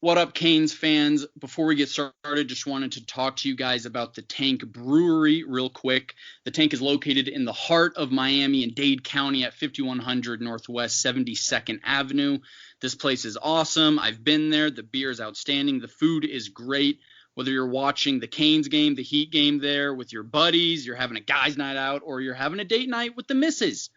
What up, Canes fans? Before we get started, just wanted to talk to you guys about the Tank Brewery real quick. The Tank is located in the heart of Miami in Dade County at 5100 Northwest 72nd Avenue. This place is awesome. I've been there. The beer is outstanding. The food is great. Whether you're watching the Canes game, the Heat game there with your buddies, you're having a guys' night out, or you're having a date night with the missus,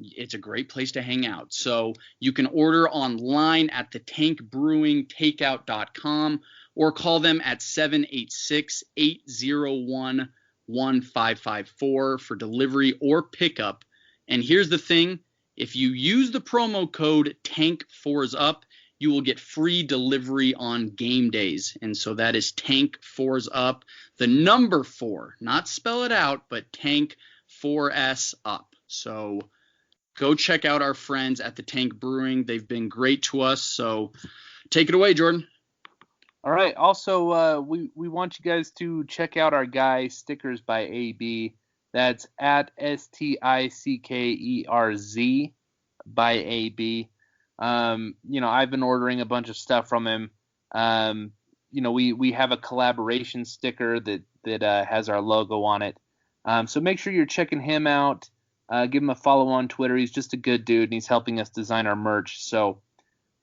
it's a great place to hang out. So you can order online at thetankbrewingtakeout.com or call them at 786-801-1554 for delivery or pickup. And here's the thing, if you use the promo code TANK4SUP, you will get free delivery on game days. And so that is TANK4SUP, the number 4, not spell it out, but Tank 4S up. So go check out our friends at the Tank Brewing. They've been great to us. So take it away, Jordan. All right. Also, we want you guys to check out our guy, Stickers by AB. That's at STICKERZ by AB. I've been ordering a bunch of stuff from him. We have a collaboration sticker that has our logo on it. So make sure you're checking him out. Give him a follow on Twitter. He's just a good dude, and he's helping us design our merch. So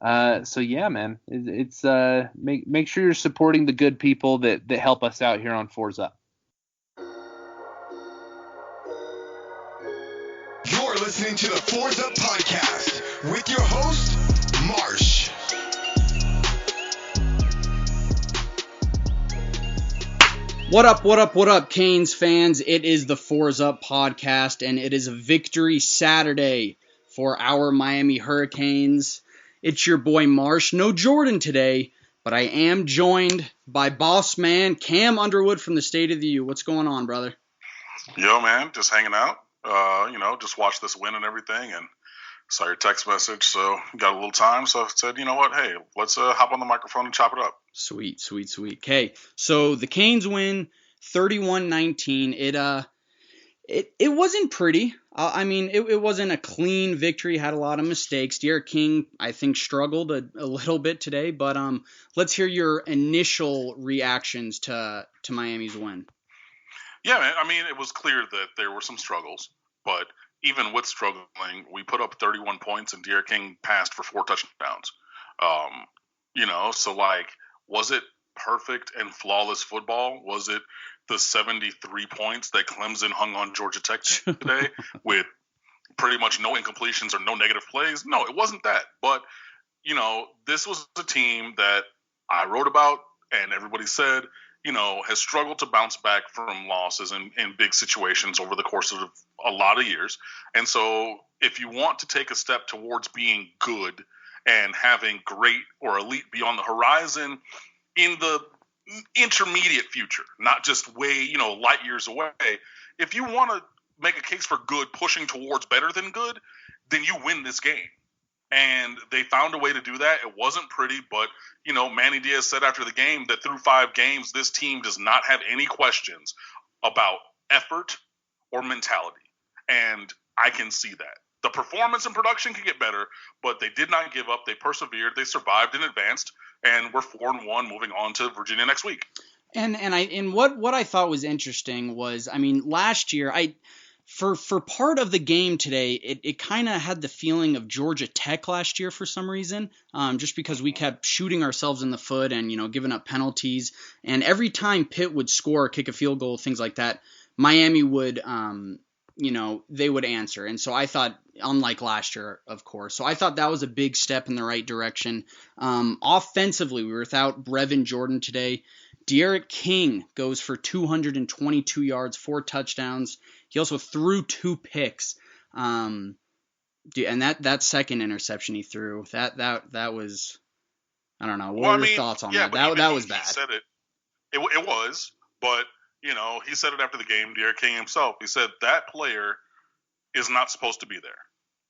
yeah, man. It's make sure you're supporting the good people that help us out here on Fours Up. You're listening to the Fours Up podcast with your host, Marsh. What up, Canes fans? It is the Fours Up podcast, and it is a victory Saturday for our Miami Hurricanes. It's your boy Marsh. No Jordan today, but I am joined by boss man Cam Underwood from the State of the U. What's going on, brother? Yo, man, just hanging out. Just watched this win and everything, and saw your text message, so got a little time. So I said, you know what? Hey, let's hop on the microphone and chop it up. Sweet. Okay, so the Canes win 31-19. It wasn't pretty. It wasn't a clean victory. Had a lot of mistakes. Derek King, I think, struggled a little bit today. But let's hear your initial reactions to Miami's win. Yeah, man. I mean, it was clear that there were some struggles, but even with struggling, we put up 31 points, and Derek King passed for 4 touchdowns. So was it perfect and flawless football? Was it the 73 points that Clemson hung on Georgia Tech today with pretty much no incompletions or no negative plays? No, it wasn't that. But, this was a team that I wrote about and everybody said, has struggled to bounce back from losses in big situations over the course of a lot of years. And so if you want to take a step towards being good and having great or elite be on the horizon in the intermediate future, not just way, light years away, if you want to make a case for good pushing towards better than good, then you win this game. And they found a way to do that. It wasn't pretty, but, Manny Diaz said after the game that through 5 games, this team does not have any questions about effort or mentality. And I can see that. The performance and production can get better, but they did not give up. They persevered. They survived and advanced, and we're 4-1 moving on to Virginia next week. And what I thought was interesting was, last year For part of the game today, it kind of had the feeling of Georgia Tech last year for some reason, just because we kept shooting ourselves in the foot and, giving up penalties. And every time Pitt would score, kick a field goal, things like that, Miami would, they would answer. And so I thought, unlike last year, of course, so I thought that was a big step in the right direction. Offensively, we were without Brevin Jordan today. Derek King goes for 222 yards, 4 touchdowns. He also threw 2 picks. And that second interception he threw, that was, I don't know. What were your thoughts on that? That was bad. He said it. It was, but, he said it after the game, Derek King himself. He said that player is not supposed to be there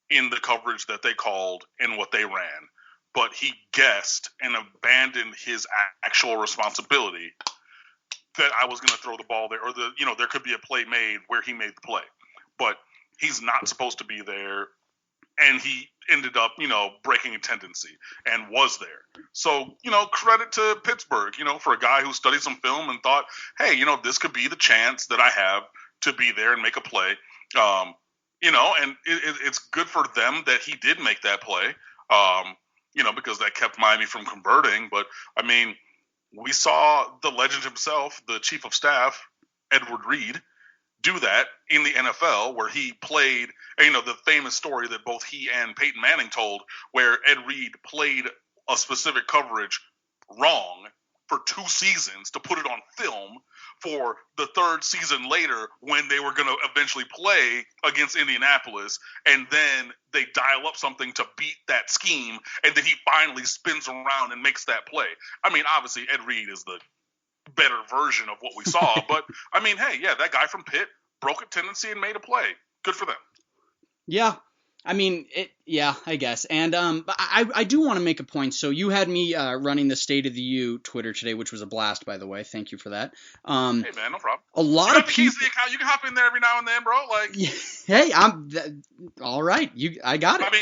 in the coverage that they called and what they ran. But he guessed and abandoned his actual responsibility that I was going to throw the ball there, or there could be a play made where he made the play. But he's not supposed to be there. and he ended up, breaking a tendency and was there. So, credit to Pittsburgh, for a guy who studied some film and thought, hey, this could be the chance that I have to be there and make a play. And it's good for them that he did make that play, because that kept Miami from converting. But, I mean, we saw the legend himself, the chief of staff, Edward Reed, do that in the NFL, where he played, the famous story that both he and Peyton Manning told, where Ed Reed played a specific coverage wrong for 2 seasons to put it on film for the 3rd season later when they were going to eventually play against Indianapolis, and then they dial up something to beat that scheme, and then he finally spins around and makes that play. I mean, obviously, Ed Reed is the better version of what we saw, but I mean, hey, yeah, that guy from Pitt broke a tendency and made a play. Good for them. Yeah. I mean, I guess. And but I do want to make a point. So you had me running the State of the U Twitter today, which was a blast, by the way. Thank you for that. Hey, man, no problem. A lot of people. The account. You can hop in there every now and then, bro. Like, hey, all right. I got it.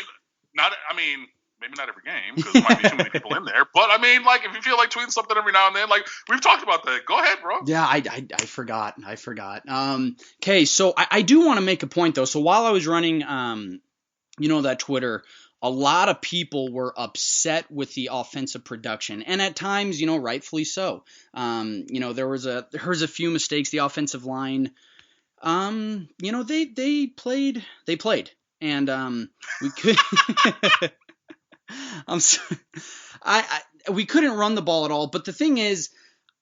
Maybe not every game, because there might be too many people in there. But I mean, like, if you feel like tweeting something every now and then, like, we've talked about that. Go ahead, bro. Yeah, I forgot. Okay, so I do want to make a point though. So while I was running, that Twitter, a lot of people were upset with the offensive production, and at times, rightfully so. There was a few mistakes. The offensive line, they played, and we could. We couldn't run the ball at all. But the thing is,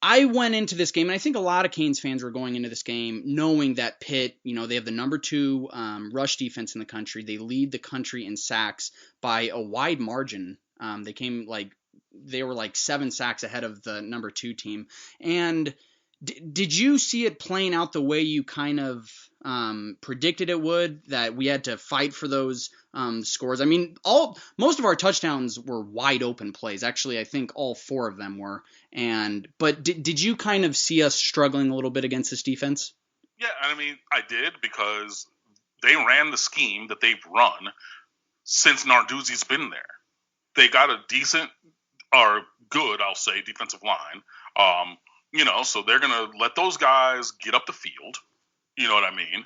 I went into this game, and I think a lot of Canes fans were going into this game knowing that Pitt, they have the number 2 rush defense in the country. They lead the country in sacks by a wide margin. They were like 7 sacks ahead of the number 2 team. And did you see it playing out the way you kind of predicted it would, that we had to fight for those scores? I mean, most of our touchdowns were wide open plays. Actually, I think all 4 of them were. But did you kind of see us struggling a little bit against this defense? Yeah, I mean, I did, because they ran the scheme that they've run since Narduzzi's been there. They got a decent, or good, I'll say, defensive line. So they're going to let those guys get up the field. You know what I mean?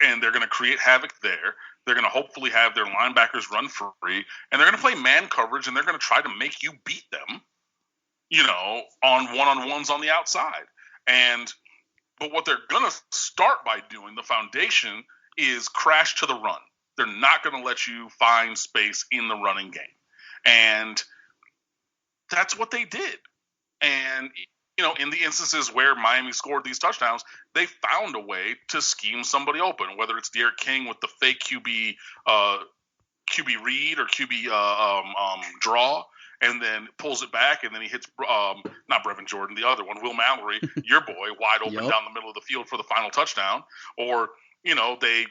And they're going to create havoc there. They're going to hopefully have their linebackers run free. And they're going to play man coverage, and they're going to try to make you beat them, on one-on-ones on the outside. But what they're going to start by doing, the foundation, is crash to the run. They're not going to let you find space in the running game. And that's what they did. And, in the instances where Miami scored these touchdowns, they found a way to scheme somebody open, whether it's Derek King with the fake QB read or QB draw, and then pulls it back, and then he hits not Brevin Jordan, the other one, Will Mallory, your boy, wide open down the middle of the field for the final touchdown. Or, they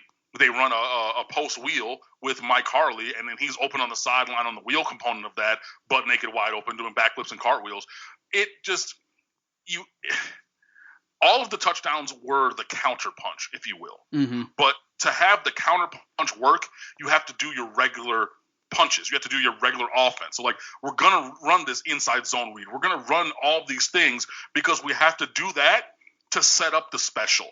run a post wheel with Mike Harley, and then he's open on the sideline on the wheel component of that, butt naked, wide open, doing backflips and cartwheels. It just all of the touchdowns were the counter punch, if you will. Mm-hmm. But to have the counter punch work, you have to do your regular punches. You have to do your regular offense. So, like, we're going to run this inside zone read. We're going to run all these things because we have to do that to set up the special,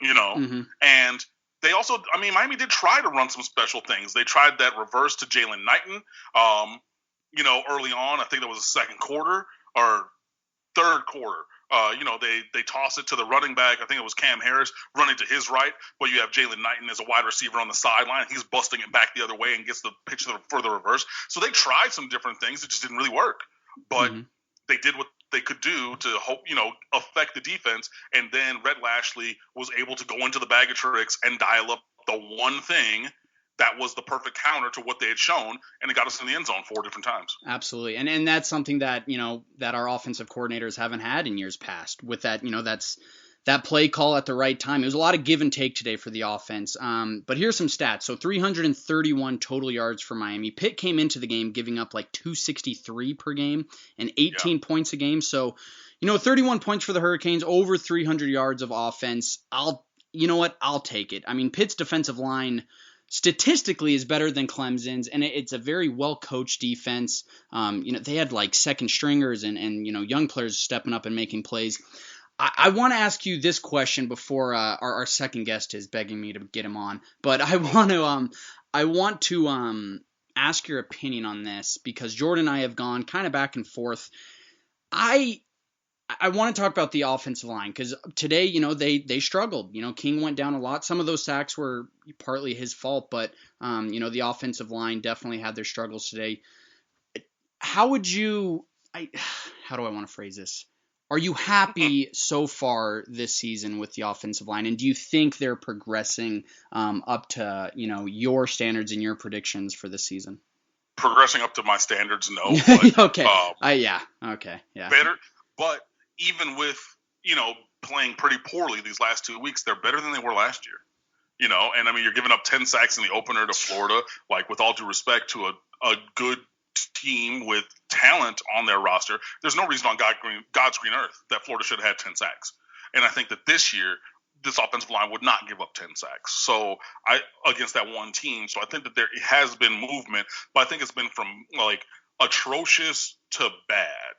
Mm-hmm. And they also, Miami did try to run some special things. They tried that reverse to Jalen Knighton, early on. I think that was the second quarter or third quarter. They toss it to the running back. I think it was Cam Harris running to his right, but you have Jalen Knighton as a wide receiver on the sideline. He's busting it back the other way and gets the pitch for the reverse. So they tried some different things. It just didn't really work. But they did what they could do to hope, affect the defense. And then Rhett Lashley was able to go into the bag of tricks and dial up the one thing that was the perfect counter to what they had shown, and it got us in the end zone 4 different times. Absolutely. And that's something that, that our offensive coordinators haven't had in years past with that, that's that play call at the right time. It was a lot of give and take today for the offense. But here's some stats. So 331 total yards for Miami. Pitt came into the game giving up like 263 per game and 18 points a game. So, 31 points for the Hurricanes, over 300 yards of offense. I'll take it. Pitt's defensive line statistically is better than Clemson's, and it's a very well-coached defense. They had like second stringers and young players stepping up and making plays. I want to ask you this question before our second guest is begging me to get him on, but I want to ask your opinion on this because Jordan and I have gone kind of back and forth. I want to talk about the offensive line because today, they struggled. King went down a lot. Some of those sacks were partly his fault, but the offensive line definitely had their struggles today. How do I want to phrase this? Are you happy so far this season with the offensive line, and do you think they're progressing up to your standards and your predictions for this season? Progressing up to my standards, no. But, okay. Okay. Yeah. Better, but even with playing pretty poorly these last 2 weeks, they're better than they were last year. And I mean, you're giving up 10 sacks in the opener to Florida. Like, with all due respect to a good team with talent on their roster, there's no reason on God's green earth that Florida should have had 10 sacks. And I think that this year, this offensive line would not give up 10 sacks. So against that one team. So I think that there has been movement, but I think it's been from like atrocious to bad.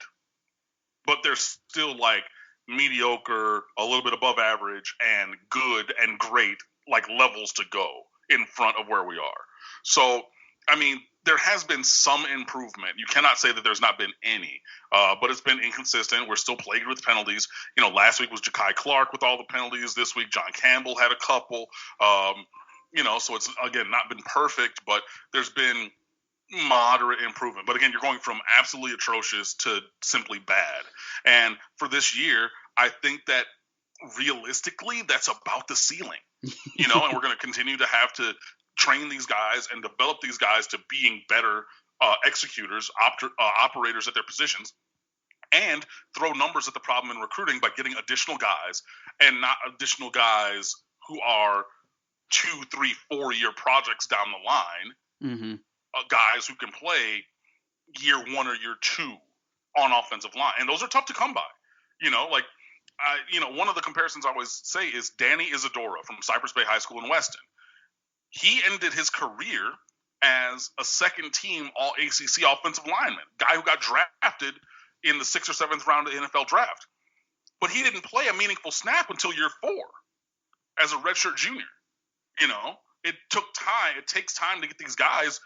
But there's still like mediocre, a little bit above average, and good and great like levels to go in front of where we are. So, I mean, there has been some improvement. You cannot say that there's not been any, but it's been inconsistent. We're still plagued with penalties. Last week was Ja'Kai Clark with all the penalties. This week, John Campbell had a couple. So it's, again, not been perfect, but there's been moderate improvement. But again, you're going from absolutely atrocious to simply bad. And for this year, I think that realistically, that's about the ceiling, and we're going to continue to have to train these guys and develop these guys to being better executors, operators at their positions, and throw numbers at the problem in recruiting by getting additional guys, and not additional guys who are 2, 3, 4-year projects down the line. Mm-hmm. Guys who can play year 1 or year 2 on offensive line, and those are tough to come by. One of the comparisons I always say is Danny Isadora from Cypress Bay High School in Weston. He ended his career as a second-team All-ACC offensive lineman, guy who got drafted in the 6th or 7th round of the NFL draft. But he didn't play a meaningful snap until year 4 as a redshirt junior. It took time. It takes time to get these guys.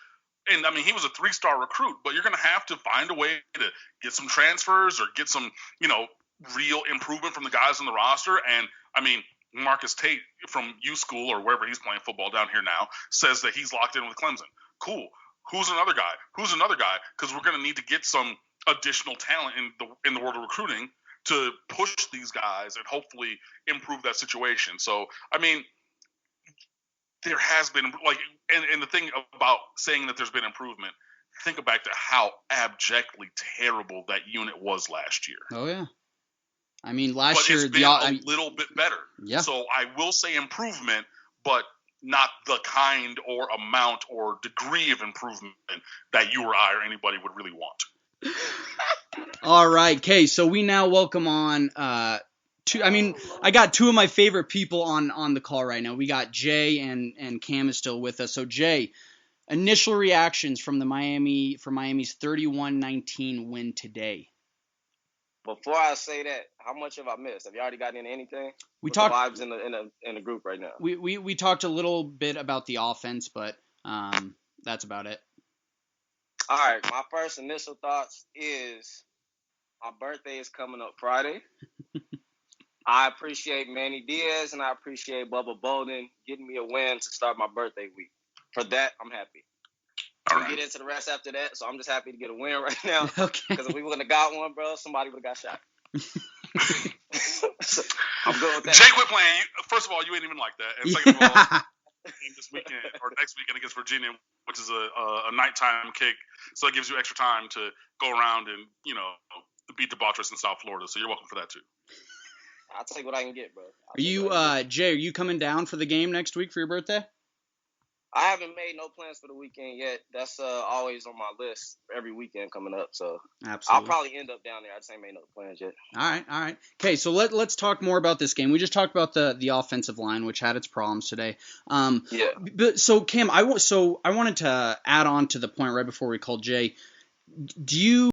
And, I mean, he was a 3-star recruit, but you're going to have to find a way to get some transfers or get some, real improvement from the guys on the roster. And, I mean, Marcus Tate from U School or wherever he's playing football down here now says that he's locked in with Clemson. Cool. Who's another guy? Because we're going to need to get some additional talent in the world of recruiting to push these guys and hopefully improve that situation. So, I mean, there has been and the thing about saying that there's been improvement, think back to how abjectly terrible that unit was last year. Oh yeah. I mean, last year it's been a little bit better. Yeah. So I will say improvement, but not the kind or amount or degree of improvement that you or I or anybody would really want. All right, okay. So we now welcome on I got two of my favorite people on the call right now. We got Jay and Cam is still with us. So Jay, initial reactions from Miami's 31-19 win today. Before I say that, how much have I missed? Have you already gotten into anything? We talked the vibes in the group right now. We talked a little bit about the offense, but that's about it. All right, my first initial thoughts is my birthday is coming up Friday. I appreciate Manny Diaz and I appreciate Bubba Bolden getting me a win to start my birthday week. For that, I'm happy. We'll get into the rest after that, so I'm just happy to get a win right now. Okay. Because if we wouldn't have got one, bro, somebody would have got shot. So, I'm good with that. Jay, quit playing. First of all, you ain't even like that. And second of all, this weekend or next weekend against Virginia, which is a nighttime kick, so it gives you extra time to go around and beat the Debaucherous in South Florida. So you're welcome for that too. I'll take what I can get, bro. Jay, are you coming down for the game next week for your birthday? I haven't made no plans for the weekend yet. That's always on my list every weekend coming up. So Absolutely. I'll probably end up down there. I just ain't made no plans yet. All right. Okay, so let's talk more about this game. We just talked about the offensive line, which had its problems today. Yeah. But so Cam, I wanted to add on to the point right before we called Jay. Do you